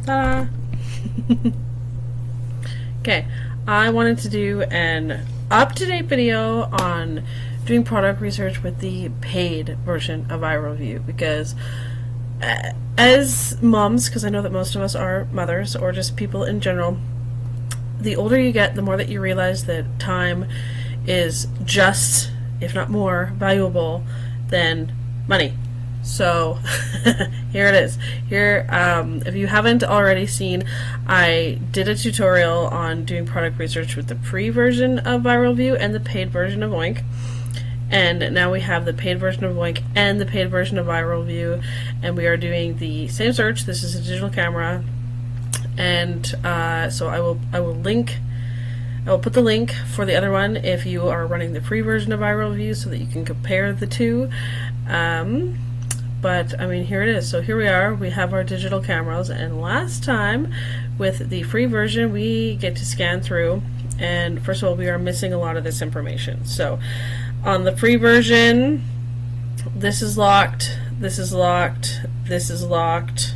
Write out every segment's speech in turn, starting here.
Ta-da! Okay, I wanted to do an up-to-date video on doing product research with the paid version of Viral Vue because as moms, because I know that most of us are mothers or just people in general, the older you get, the more that you realize that time is just, if not more, valuable than money. So here it is. Here, if you haven't already seen, I did a tutorial on doing product research with the free version of Viral Vue and the paid version of Oink. And now we have the paid version of Oink and the paid version of Viral Vue, and we are doing the same search. This is a digital camera, and so I will put the link for the other one if you are running the free version of Viral Vue, so that you can compare the two. But I mean, here it is. So here we are. We have our digital cameras, and last time with the free version, we get to scan through, and first of all, we are missing a lot of this information. So on the free version, this is locked, this is locked, this is locked.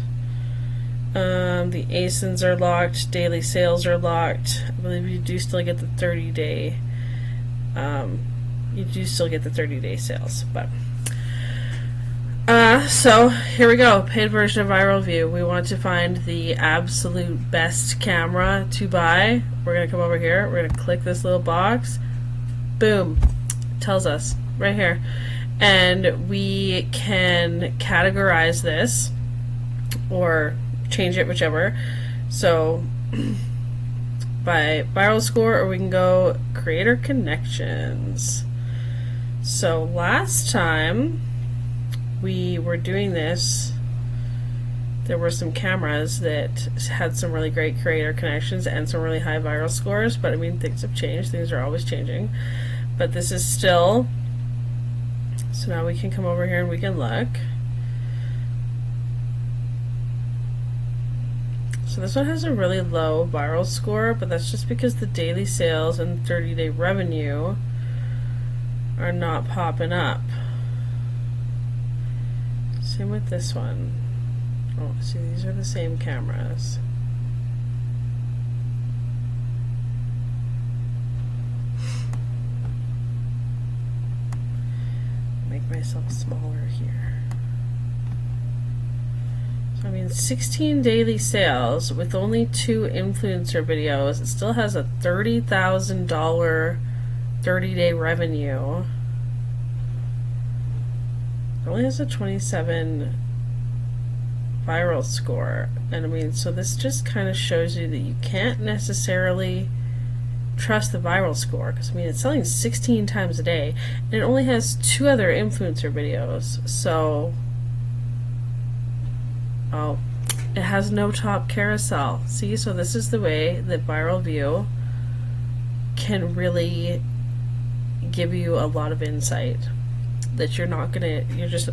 The ASINs are locked, daily sales are locked. I believe you do still get the 30-day. You do still get the 30-day sales, but. So here we go, paid version of Viral Vue. We want to find the absolute best camera to buy. We're going to come over here, we're going to click this little box, boom, it tells us right here. And we can categorize this or change it, whichever. So by viral score, or we can go creator connections. So last time we were doing this, there were some cameras that had some really great creator connections and some really high viral scores, but I mean, things have changed, things are always changing, but this is still. So now we can come over here and we can look. So this one has a really low viral score, but that's just because the daily sales and 30-day revenue are not popping up. Same with this one. Oh, see, these are the same cameras. Make myself smaller here. So I mean, 16 daily sales with only 2 influencer videos. It still has a $30,000 30-day revenue. It only has a 27 viral score, and I mean, so this just kind of shows you that you can't necessarily trust the viral score, because I mean, it's selling 16 times a day and it only has 2 other influencer videos. So oh, it has no top carousel. See, so this is the way that Viral Vue can really give you a lot of insight that you're not gonna, you just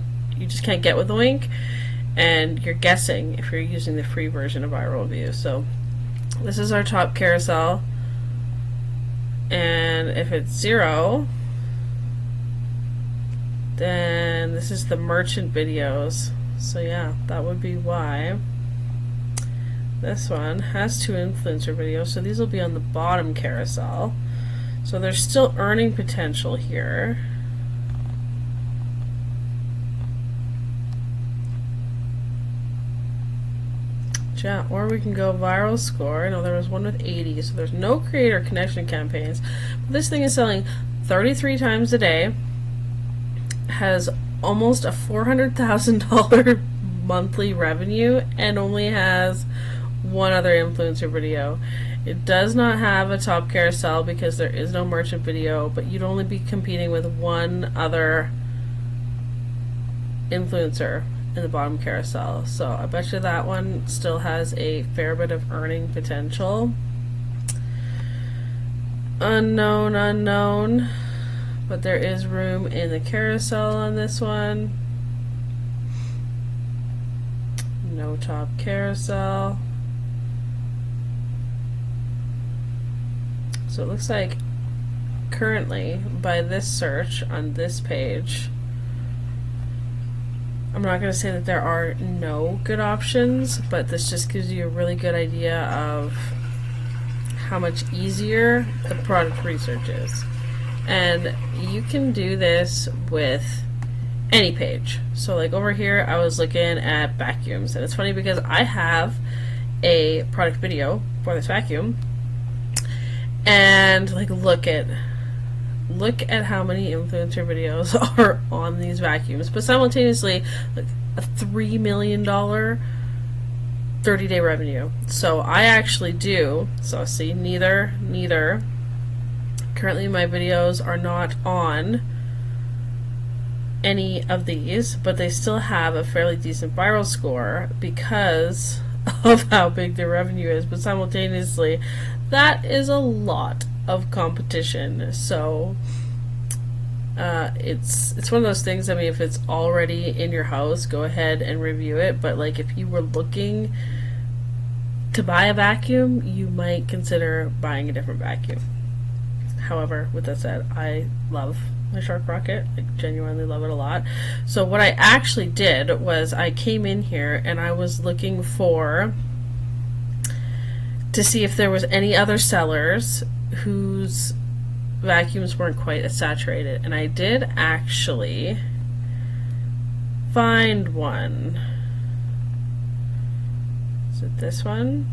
can't get with Oink, and you're guessing if you're using the free version of Viral Vue. So this is our top carousel, and if it's 0, then this is the merchant videos. So yeah, that would be why this one has 2 influencer videos, so these will be on the bottom carousel. So there's still earning potential here. Yeah, or we can go viral score. I know there was one with 80, so there's no creator connection campaigns. But this thing is selling 33 times a day, has almost a $400,000 monthly revenue, and only has 1 other influencer video. It does not have a top carousel because there is no merchant video, but you'd only be competing with 1 other influencer in the bottom carousel. So I bet you that one still has a fair bit of earning potential. Unknown, unknown, but there is room in the carousel on this one. No top carousel. So it looks like currently by this search on this page, I'm not going to say that there are no good options, but this just gives you a really good idea of how much easier the product research is. And you can do this with any page. So like over here, I was looking at vacuums, and it's funny because I have a product video for this vacuum, and like look at how many influencer videos are on these vacuums, but simultaneously like a $3 million 30-day revenue. So I actually do, so see, neither. Currently my videos are not on any of these, but they still have a fairly decent viral score because of how big their revenue is, but simultaneously that is a lot of competition. So it's one of those things, I mean, if it's already in your house, go ahead and review it, but like if you were looking to buy a vacuum, you might consider buying a different vacuum. However, with that said, I love my Shark Rocket. I genuinely love it a lot. So what I actually did was I came in here and I was looking to see if there was any other sellers whose vacuums weren't quite as saturated. And I did actually find one. Is it this one?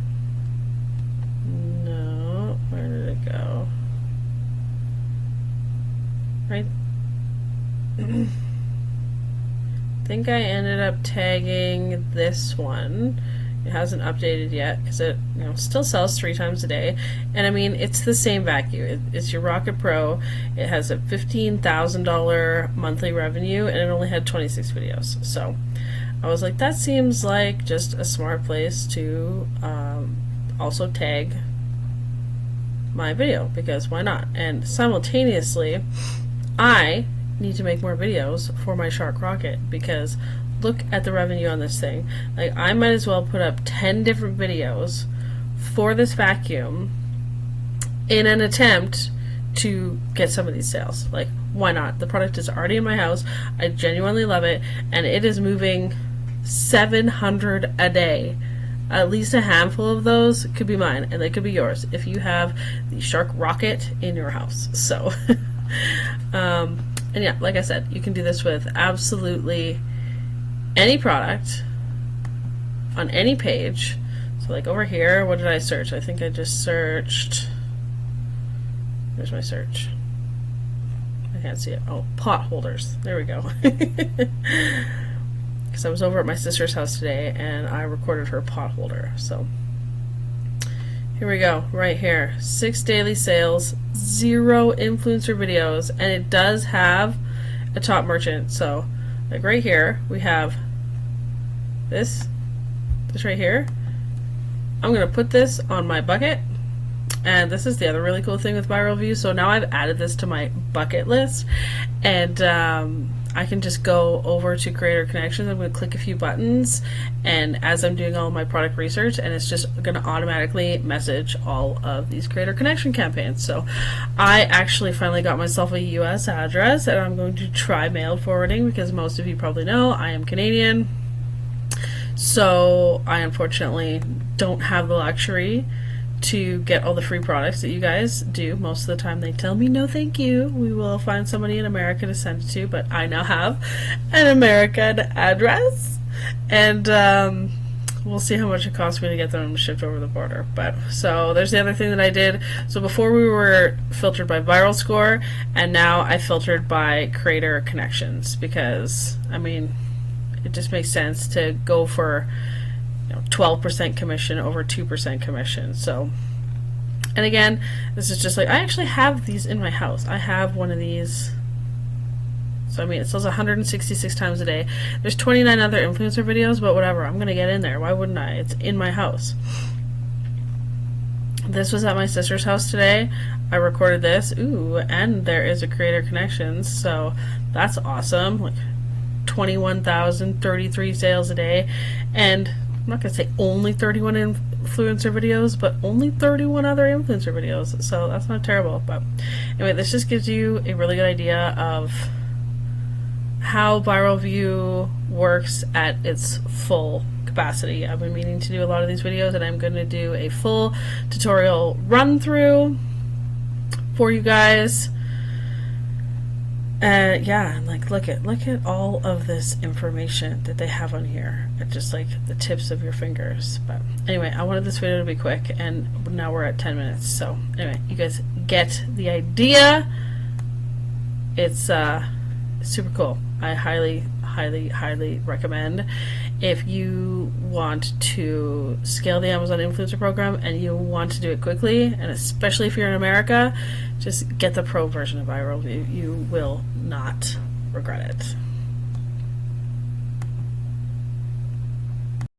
No. Where did it go? Right. I think I ended up tagging this one. It hasn't updated yet because it still sells 3 times a day, and I mean it's the same vacuum. It's your Rocket Pro. It has a $15,000 monthly revenue, and it only had 26 videos. So I was like, that seems like just a smart place to also tag my video, because why not? And simultaneously, I need to make more videos for my Shark Rocket, because look at the revenue on this thing. Like, I might as well put up 10 different videos for this vacuum in an attempt to get some of these sales. Like, why not? The product is already in my house. I genuinely love it, and it is moving 700 a day. At least a handful of those could be mine, and they could be yours if you have the Shark Rocket in your house. So and yeah, like I said, you can do this with absolutely any product on any page. So like over here, what did I search? I think I just searched, where's my search? I can't see it. Oh, pot holders. There we go. Because I was over at my sister's house today and I recorded her pot holder. So here we go, right here. 6 daily sales, 0 influencer videos, and it does have a top merchant. So like right here, we have this right here. I'm gonna put this on my bucket, and this is the other really cool thing with Viral Vue. So now I've added this to my bucket list, and I can just go over to Creator Connections. I'm going to click a few buttons, and as I'm doing all of my product research, and it's just going to automatically message all of these Creator Connection campaigns. So I actually finally got myself a US address, and I'm going to try mail forwarding, because most of you probably know I am Canadian. So I unfortunately don't have the luxury to get all the free products that you guys do. Most of the time they tell me no thank you, we will find somebody in America to send it to, but I now have an American address, and we'll see how much it costs me to get them shipped over the border. But so there's the other thing that I did. So before we were filtered by viral score, and now I filtered by Creator Connections, because I mean it just makes sense to go for 12% commission over 2% commission. So, and again, this is just like, I actually have these in my house. I have one of these. So I mean, it sells 166 times a day. There's 29 other influencer videos, but whatever, I'm gonna get in there. Why wouldn't I? It's in my house. This was at my sister's house today. I recorded this. Ooh, and there is a Creator Connections, so that's awesome. Like 21,033 sales a day, and I'm not going to say only 31 influencer videos, but only 31 other influencer videos, so that's not terrible. But anyway, this just gives you a really good idea of how Viral Vue works at its full capacity. I've been meaning to do a lot of these videos, and I'm going to do a full tutorial run through for you guys. Yeah, like look at all of this information that they have on here at just like the tips of your fingers. But anyway, I wanted this video to be quick, and now we're at 10 minutes. So anyway, you guys get the idea. It's super cool. I highly recommend. If you want to scale the Amazon Influencer Program and you want to do it quickly, and especially if you're in America, just get the pro version of Viral Vue. You will not regret it.